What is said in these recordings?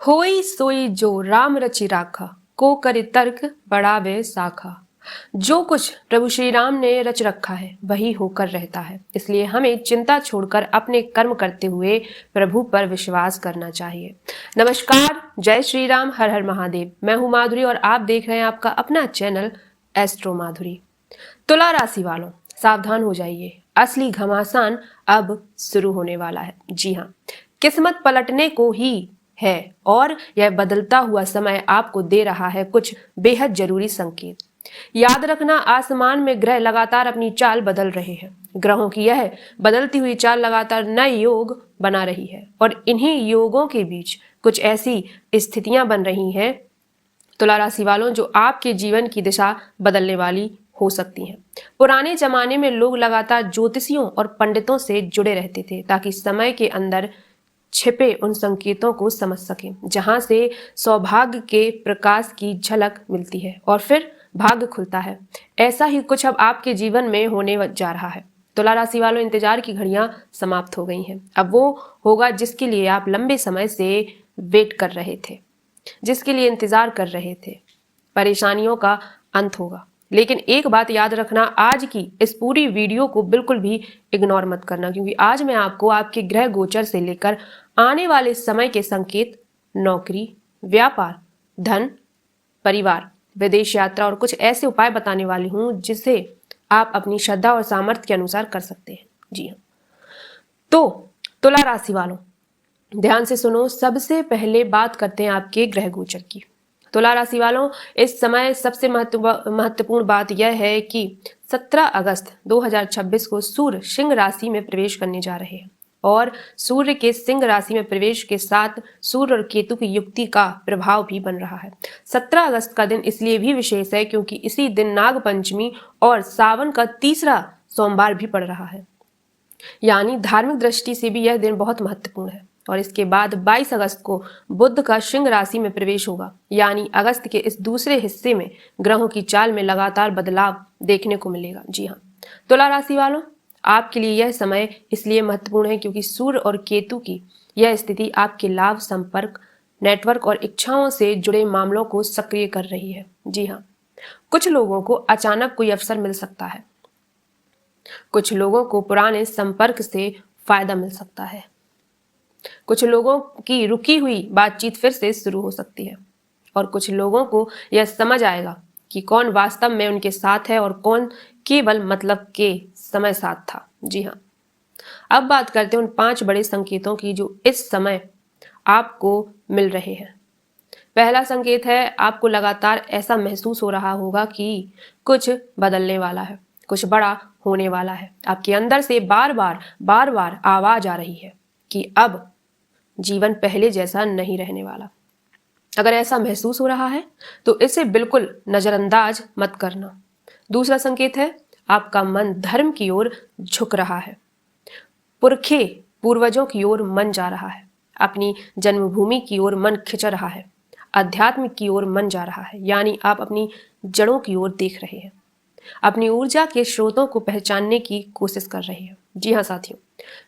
होई सोई जो राम रचि राखा, को करे तर्क बढ़ावे साखा। जो कुछ प्रभु श्री राम ने रच रखा है वही होकर रहता है, इसलिए हमें चिंता छोड़कर अपने कर्म करते हुए प्रभु पर विश्वास करना चाहिए। नमस्कार, जय श्री राम, हर हर महादेव। मैं हूं माधुरी और आप देख रहे हैं आपका अपना चैनल एस्ट्रो माधुरी। तुला राशि वालों, सावधान हो जाइए, असली घमासान अब शुरू होने वाला है। जी हाँ, किस्मत पलटने को ही है और यह बदलता हुआ समय आपको दे रहा है कुछ बेहद जरूरी संकेत। याद रखना, आसमान में ग्रह लगातार अपनी चाल बदल रहे हैं। ग्रहों की यह बदलती हुई चाल लगातार नए योग बना रही है और इन्हीं योगों के बीच कुछ ऐसी स्थितियां बन रही हैं तुला राशि वालों जो आपके जीवन की दिशा बदलने वाली हो सकती हैं। पुराने जमाने में लोग लगातार ज्योतिषियों और पंडितों से जुड़े रहते थे ताकि समय के अंदर छिपे उन संकेतों को समझ सकें, जहां से सौभाग्य के प्रकाश की झलक मिलती है और फिर भाग्य खुलता है। ऐसा ही कुछ अब आपके जीवन में होने जा रहा है। तुला राशि वालों, इंतजार की घड़ियां समाप्त हो गई हैं। अब वो होगा जिसके लिए आप लंबे समय से वेट कर रहे थे, जिसके लिए इंतजार कर रहे थे। परेशानियों का अंत होगा। लेकिन एक बात याद रखना, आज की इस पूरी वीडियो को बिल्कुल भी इग्नोर मत करना, क्योंकि आज मैं आपको आपके ग्रह गोचर से लेकर आने वाले समय के संकेत, नौकरी, व्यापार, धन, परिवार, विदेश यात्रा और कुछ ऐसे उपाय बताने वाली हूं जिसे आप अपनी श्रद्धा और सामर्थ्य के अनुसार कर सकते हैं। जी हाँ, तो तुला राशि वालों, ध्यान से सुनो। सबसे पहले बात करते हैं आपके ग्रह गोचर की। तुला राशि वालों, इस समय सबसे महत्वपूर्ण बात यह है कि 17 अगस्त 2026 को सूर्य सिंह राशि में प्रवेश करने जा रहे हैं और सूर्य के सिंह राशि में प्रवेश के साथ सूर्य और केतु की युक्ति का प्रभाव भी बन रहा है। 17 अगस्त का दिन इसलिए भी विशेष है क्योंकि इसी दिन नाग पंचमी और सावन का तीसरा सोमवार भी पड़ रहा है, यानी धार्मिक दृष्टि से भी यह दिन बहुत महत्वपूर्ण है। और इसके बाद 22 अगस्त को बुध का सिंह राशि में प्रवेश होगा, यानी अगस्त के इस दूसरे हिस्से में ग्रहों की चाल में लगातार बदलाव देखने को मिलेगा। जी हाँ, तुला राशि वालों, आपके लिए यह समय इसलिए महत्वपूर्ण है क्योंकि सूर्य और केतु की यह स्थिति आपके लाभ, संपर्क, नेटवर्क और इच्छाओं से जुड़े मामलों को सक्रिय कर रही है। जी हाँ, कुछ लोगों को अचानक कोई अवसर मिल सकता है, कुछ लोगों को पुराने संपर्क से फायदा मिल सकता है, कुछ लोगों की रुकी हुई बातचीत फिर से शुरू हो सकती है और कुछ लोगों को यह समझ आएगा कि कौन वास्तव में उनके साथ है और कौन केवल मतलब के समय साथ था। जी हाँ, अब बात करते हैं उन 5 बड़े संकेतों की जो इस समय आपको मिल रहे हैं। पहला संकेत है, आपको लगातार ऐसा महसूस हो रहा होगा कि कुछ बदलने वाला है, कुछ बड़ा होने वाला है। आपके अंदर से बार बार आवाज आ रही है कि अब जीवन पहले जैसा नहीं रहने वाला। अगर ऐसा महसूस हो रहा है तो इसे बिल्कुल नजरअंदाज मत करना। दूसरा संकेत है, आपका मन धर्म की ओर झुक रहा है, पुरखे पूर्वजों की ओर मन जा रहा है, अपनी जन्मभूमि की ओर मन खिंच रहा है, अध्यात्म की ओर मन जा रहा है, यानी आप अपनी जड़ों की ओर देख रहे हैं, अपनी ऊर्जा के स्रोतों को पहचानने की कोशिश कर रहे हैं। जी हाँ साथियों,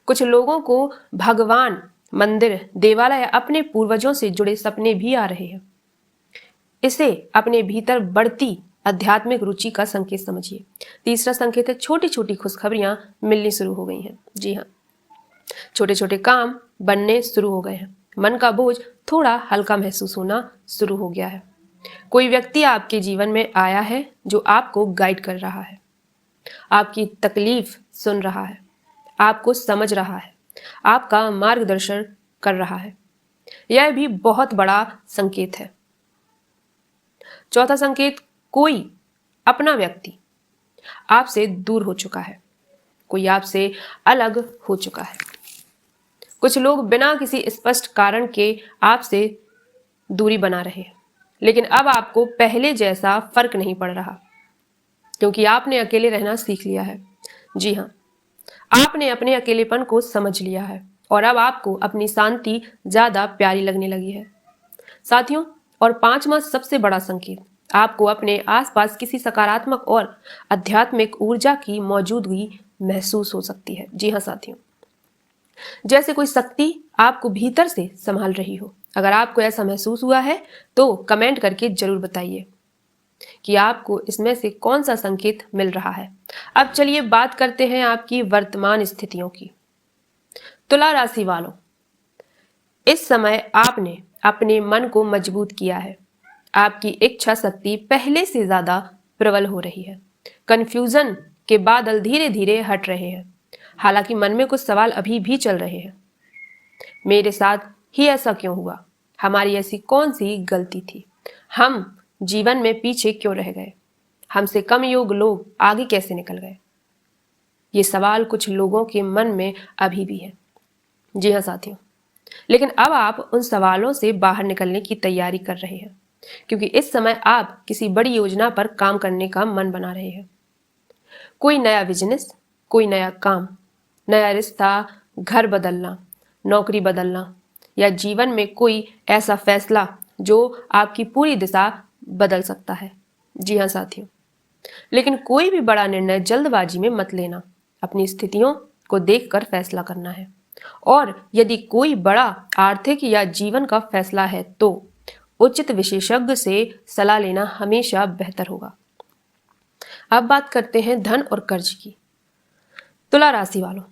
कुछ लोगों को भगवान, मंदिर, देवालय या अपने पूर्वजों से जुड़े सपने भी आ रहे हैं। इसे अपने भीतर बढ़ती आध्यात्मिक रुचि का संकेत समझिए। तीसरा संकेत है, छोटी छोटी खुशखबरियां मिलनी शुरू हो गई हैं। जी हाँ, छोटे छोटे काम बनने शुरू हो गए हैं, मन का बोझ थोड़ा हल्का महसूस होना शुरू हो गया है। कोई व्यक्ति आपके जीवन में आया है जो आपको गाइड कर रहा है, आपकी तकलीफ सुन रहा है, आपको समझ रहा है, आपका मार्गदर्शन कर रहा है। यह भी बहुत बड़ा संकेत है। चौथा संकेत, कोई अपना व्यक्ति आपसे दूर हो चुका है, कोई आपसे अलग हो चुका है। कुछ लोग बिना किसी स्पष्ट कारण के आपसे दूरी बना रहे हैं, लेकिन अब आपको पहले जैसा फर्क नहीं पड़ रहा क्योंकि आपने अकेले रहना सीख लिया है। जी हाँ, आपने अपने अकेलेपन को समझ लिया है और अब आपको अपनी शांति ज्यादा प्यारी लगने लगी है साथियों। और 5वां सबसे बड़ा संकेत, आपको अपने आसपास किसी सकारात्मक और आध्यात्मिक ऊर्जा की मौजूदगी महसूस हो सकती है। जी हाँ साथियों, जैसे कोई शक्ति आपको भीतर से संभाल रही हो, अगर आपको ऐसा महसूस हुआ है तो कमेंट करके जरूर बताइए कि आपको इसमें से कौन सा संकेत मिल रहा है। अब चलिए बात करते हैं आपकी वर्तमान स्थितियों की। तुला राशि वालों, इस समय आपने अपने मन को मजबूत किया है। आपकी इच्छा शक्ति पहले से ज्यादा प्रबल हो रही है। कंफ्यूजन के बादल धीरे धीरे हट रहे हैं। हालांकि मन में कुछ सवाल अभी भी चल रहे हैं। मेरे साथ ही ऐसा क्यों हुआ? हमारी ऐसी कौन सी गलती थी? हम जीवन में पीछे क्यों रह गए? हमसे कम योग्य लोग आगे कैसे निकल गए? ये सवाल कुछ लोगों के मन में अभी भी है। जी हाँ साथियों, लेकिन अब आप उन सवालों से बाहर निकलने की तैयारी कर रहे हैं, क्योंकि इस समय आप किसी बड़ी योजना पर काम करने का मन बना रहे हैं। कोई नया बिजनेस, कोई नया काम, नया रिश्ता, घर बदलना, नौकरी बदलना या जीवन में कोई ऐसा फैसला जो आपकी पूरी दिशा बदल सकता है। जी हाँ साथियों, लेकिन कोई भी बड़ा निर्णय जल्दबाजी में मत लेना। अपनी स्थितियों को देखकर फैसला करना है। और यदि कोई बड़ा आर्थिक या जीवन का फैसला है तो उचित विशेषज्ञ से सलाह लेना हमेशा बेहतर होगा। अब बात करते हैं धन और कर्ज की। तुला राशि वालों,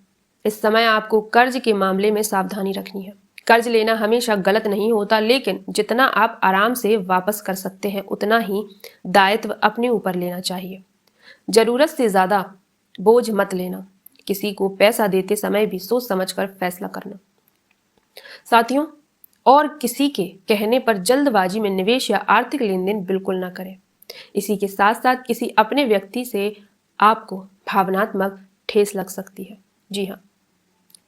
इस समय आपको कर्ज के मामले में सावधानी रखनी है। कर्ज लेना हमेशा गलत नहीं होता, लेकिन जितना आप आराम से वापस कर सकते हैं उतना ही दायित्व अपने ऊपर लेना चाहिए। जरूरत से ज्यादा बोझ मत लेना। किसी को पैसा देते समय भी सोच समझकर फैसला करना। साथियों, और किसी के कहने पर जल्दबाजी में निवेश या आर्थिक लेन देन बिल्कुल ना करें। इसी के साथ साथ किसी अपने व्यक्ति से आपको भावनात्मक ठेस लग सकती है। जी हाँ,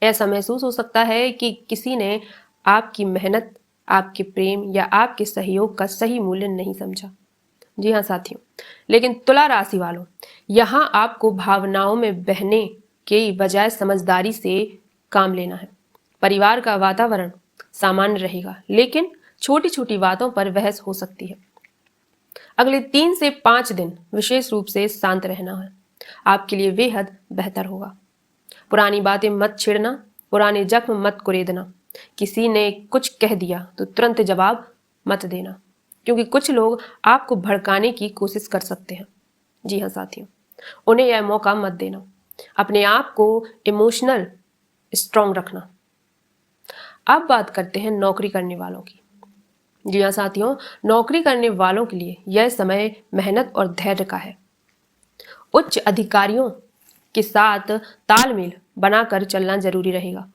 ऐसा महसूस हो सकता है कि किसी ने आपकी मेहनत, आपके प्रेम या आपके सहयोग का सही मूल्य नहीं समझा। जी हाँ साथियों, लेकिन तुला राशि वालों, यहाँ आपको भावनाओं में बहने के बजाय समझदारी से काम लेना है। परिवार का वातावरण सामान्य रहेगा, लेकिन छोटी छोटी बातों पर बहस हो सकती है। अगले 3 से 5 दिन विशेष रूप से शांत रहना है। आपके लिए बेहद बेहतर होगा। पुरानी बातें मत छेड़ना, पुराने जख्म मत कुरेदना। किसी ने कुछ कह दिया तो तुरंत जवाब मत देना, क्योंकि कुछ लोग आपको भड़काने की कोशिश कर सकते हैं। जी हाँ साथियों, उन्हें यह मौका मत देना। अपने आप को इमोशनल स्ट्रांग रखना। अब बात करते हैं नौकरी करने वालों की। जी हाँ साथियों, नौकरी करने वालों के लिए यह समय मेहनत और धैर्य का है। उच्च अधिकारियों के साथ तालमेल बनाकर चलना जरूरी रहेगा।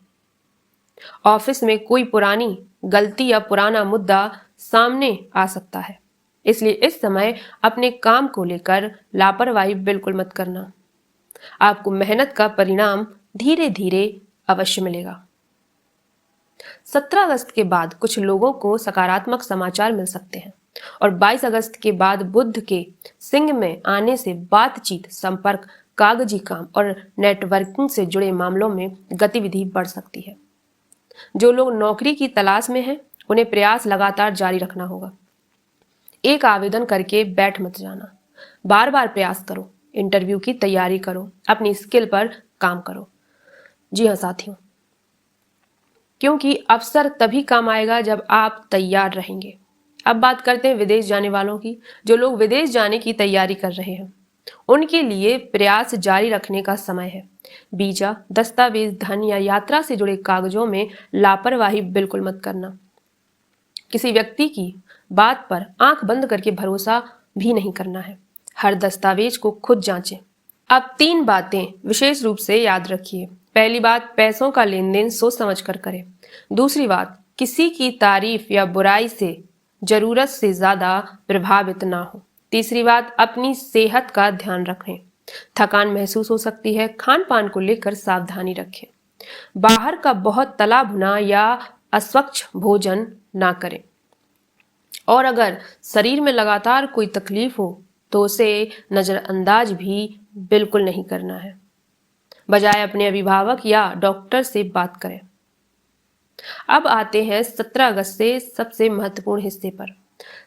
ऑफिस में कोई पुरानी गलती या पुराना मुद्दा सामने आ सकता है, इसलिए इस समय अपने काम को लेकर लापरवाही बिल्कुल मत करना। आपको मेहनत का परिणाम धीरे धीरे अवश्य मिलेगा। 17 अगस्त के बाद कुछ लोगों को सकारात्मक समाचार मिल सकते हैं और 22 अगस्त के बाद बुध के सिंह में आने से बातचीत, संपर्क, कागजी काम और नेटवर्किंग से जुड़े मामलों में गतिविधि बढ़ सकती है। जो लोग नौकरी की तलाश में हैं, उन्हें प्रयास लगातार जारी रखना होगा। एक आवेदन करके बैठ मत जाना। बार बार प्रयास करो, इंटरव्यू की तैयारी करो, अपनी स्किल पर काम करो। जी हाँ साथियों, क्योंकि अवसर तभी काम आएगा जब आप तैयार रहेंगे। अब बात करते हैं विदेश जाने वालों की। जो लोग विदेश जाने की तैयारी कर रहे हैं, उनके लिए प्रयास जारी रखने का समय है। वीजा, दस्तावेज, धन या यात्रा से जुड़े कागजों में लापरवाही बिल्कुल मत करना। किसी व्यक्ति की बात पर आंख बंद करके भरोसा भी नहीं करना है। हर दस्तावेज को खुद जांचें। अब 3 बातें विशेष रूप से याद रखिए। पहली बात, पैसों का लेन देन सोच समझ कर करें। दूसरी बात, किसी की तारीफ या बुराई से जरूरत से ज्यादा प्रभावित ना हो। तीसरी बात, अपनी सेहत का ध्यान रखें। थकान महसूस हो सकती है, खान पान को लेकर सावधानी रखें। बाहर का बहुत तला भुना या अस्वच्छ भोजन ना करें। और अगर शरीर में लगातार कोई तकलीफ हो तो उसे नजरअंदाज भी बिल्कुल नहीं करना है। बजाय अपने अभिभावक या डॉक्टर से बात करें। अब आते हैं 17 अगस्त से सबसे महत्वपूर्ण हिस्से पर।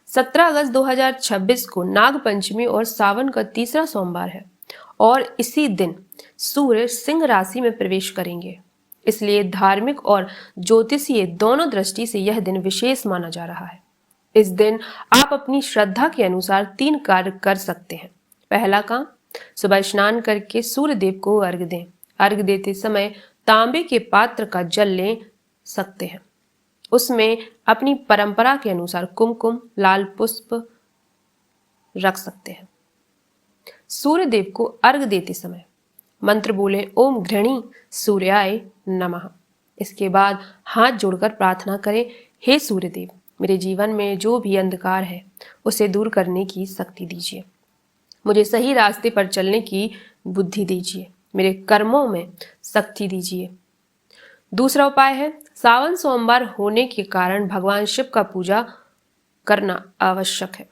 17 अगस्त 2026 को नाग पंचमी और सावन का तीसरा सोमवार है और इसी दिन सूर्य सिंह राशि में प्रवेश करेंगे। इसलिए धार्मिक और ज्योतिषीय दोनों दृष्टि से यह दिन विशेष माना जा रहा है। इस दिन आप अपनी श्रद्धा के अनुसार 3 कार्य कर सकते हैं। पहला काम, सुबह स्नान करके सूर्य देव को अर्घ्य दें। अर्घ्य देते समय तांबे के पात्र का जल ले सकते हैं। उसमें अपनी परंपरा के अनुसार कुमकुम, लाल पुष्प रख सकते हैं। सूर्य देव को अर्घ्य देते समय मंत्र बोले, ओम घृणी सूर्याय नमः। इसके बाद हाथ जोड़कर प्रार्थना करें, हे सूर्य देव, मेरे जीवन में जो भी अंधकार है उसे दूर करने की शक्ति दीजिए। मुझे सही रास्ते पर चलने की बुद्धि दीजिए। मेरे कर्मों में शक्ति दीजिए। दूसरा उपाय है, सावन सोमवार होने के कारण भगवान शिव का पूजा करना आवश्यक है।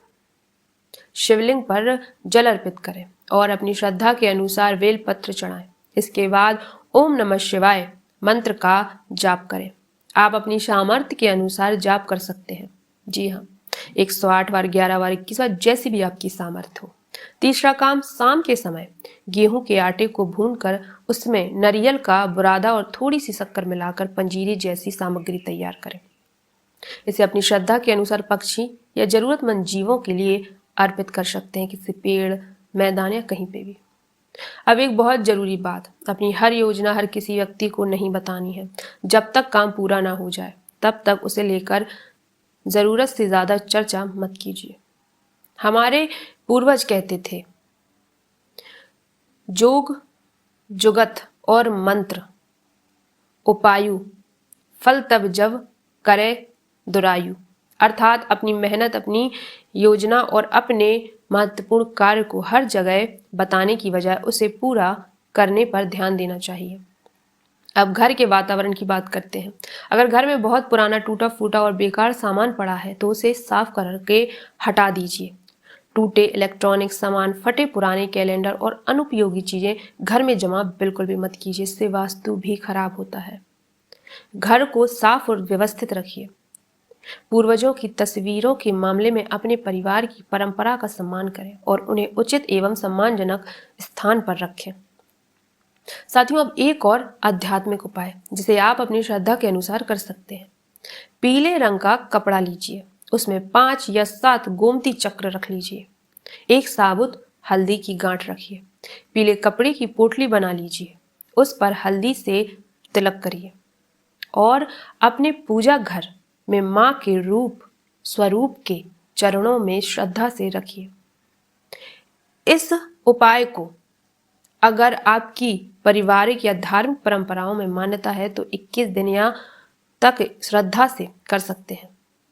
शिवलिंग पर जल अर्पित करें और अपनी श्रद्धा के अनुसार बेलपत्र चढ़ाएं। इसके बाद ओम नमः शिवाय मंत्र का जाप करें। आप अपनी सामर्थ्य के अनुसार जाप कर सकते हैं। जी हाँ, 108 बार, 11 बार, 21 बार, जैसी भी आपकी सामर्थ्य हो। तीसरा काम, शाम के समय गेहूं के आटे को भूनकर उसमें नारियल का बुरादा और थोड़ी सी शक्कर मिलाकर पंजीरी जैसी सामग्री तैयार करें। इसे अपनी श्रद्धा के अनुसार पक्षी या जरूरतमंद जीवों के लिए अर्पित कर सकते हैं, किसी पेड़, मैदान या कहीं पे भी। अब एक बहुत जरूरी बात, अपनी हर योजना हर किसी व्यक्ति को नहीं बतानी है। जब तक काम पूरा ना हो जाए तब तक उसे लेकर जरूरत से ज्यादा चर्चा मत कीजिए। हमारे पूर्वज कहते थे, जोग जुगत और मंत्र उपायु फल तब जब करे दुरायु। अर्थात अपनी मेहनत, अपनी योजना और अपने महत्वपूर्ण कार्य को हर जगह बताने की बजाय उसे पूरा करने पर ध्यान देना चाहिए। अब घर के वातावरण की बात करते हैं। अगर घर में बहुत पुराना, टूटा फूटा और बेकार सामान पड़ा है तो उसे साफ करके हटा दीजिए। टूटे इलेक्ट्रॉनिक सामान, फटे पुराने कैलेंडर और अनुपयोगी चीजें घर में जमा बिल्कुल भी मत कीजिए, इससे वास्तु भी खराब होता है। घर को साफ और व्यवस्थित रखिए। पूर्वजों की तस्वीरों के मामले में अपने परिवार की परंपरा का सम्मान करें और उन्हें उचित एवं सम्मानजनक स्थान पर रखें। साथियों, अब एक और आध्यात्मिक उपाय जिसे आप अपनी श्रद्धा के अनुसार कर सकते हैं। पीले रंग का कपड़ा लीजिए, उसमें 5 या 7 गोमती चक्र रख लीजिए। एक साबुत हल्दी की गांठ रखिए। पीले कपड़े की पोटली बना लीजिए, उस पर हल्दी से तिलक करिए और अपने पूजा घर में मां के स्वरूप के चरणों में श्रद्धा से रखिए। इस उपाय को अगर आपकी पारिवारिक या धार्मिक परंपराओं में मान्यता है तो 21 दिन या तक श्रद्धा से कर सकते हैं।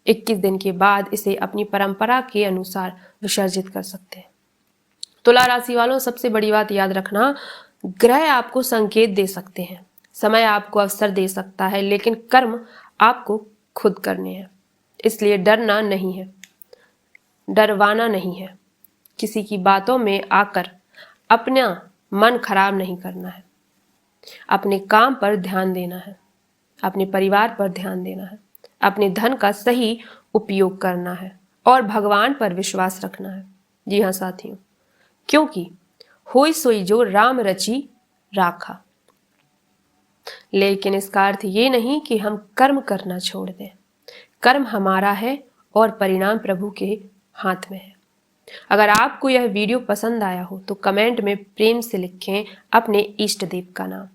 21 दिन के बाद इसे अपनी परंपरा के अनुसार विसर्जित कर सकते हैं। तुला राशि वालों, सबसे बड़ी बात याद रखना, ग्रह आपको संकेत दे सकते हैं, समय आपको अवसर दे सकता है, लेकिन कर्म आपको खुद करने हैं। इसलिए डरना नहीं है, डरवाना नहीं है। किसी की बातों में आकर अपना मन खराब नहीं करना है। अपने काम पर ध्यान देना है, अपने परिवार पर ध्यान देना है, अपने धन का सही उपयोग करना है और भगवान पर विश्वास रखना है। जी हाँ साथियों, क्योंकि होई सोई जो राम रची राखा। लेकिन इसका अर्थ ये नहीं कि हम कर्म करना छोड़ दें। कर्म हमारा है और परिणाम प्रभु के हाथ में है। अगर आपको यह वीडियो पसंद आया हो तो कमेंट में प्रेम से लिखें अपने इष्ट देव का नाम।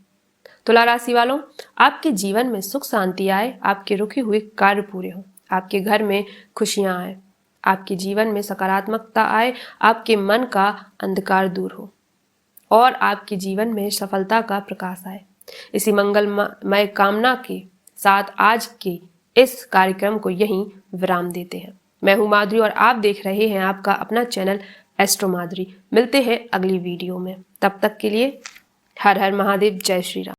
तुला राशि वालों, आपके जीवन में सुख शांति आए, आपके रुके हुए कार्य पूरे हों, आपके घर में खुशियां आए, आपके जीवन में सकारात्मकता आए, आपके मन का अंधकार दूर हो और आपके जीवन में सफलता का प्रकाश आए। इसी मंगलमय कामना के साथ आज के इस कार्यक्रम को यहीं विराम देते हैं। मैं हूं माधुरी और आप देख रहे हैं आपका अपना चैनल एस्ट्रो माधुरी। मिलते हैं अगली वीडियो में, तब तक के लिए हर हर महादेव, जय श्री राम।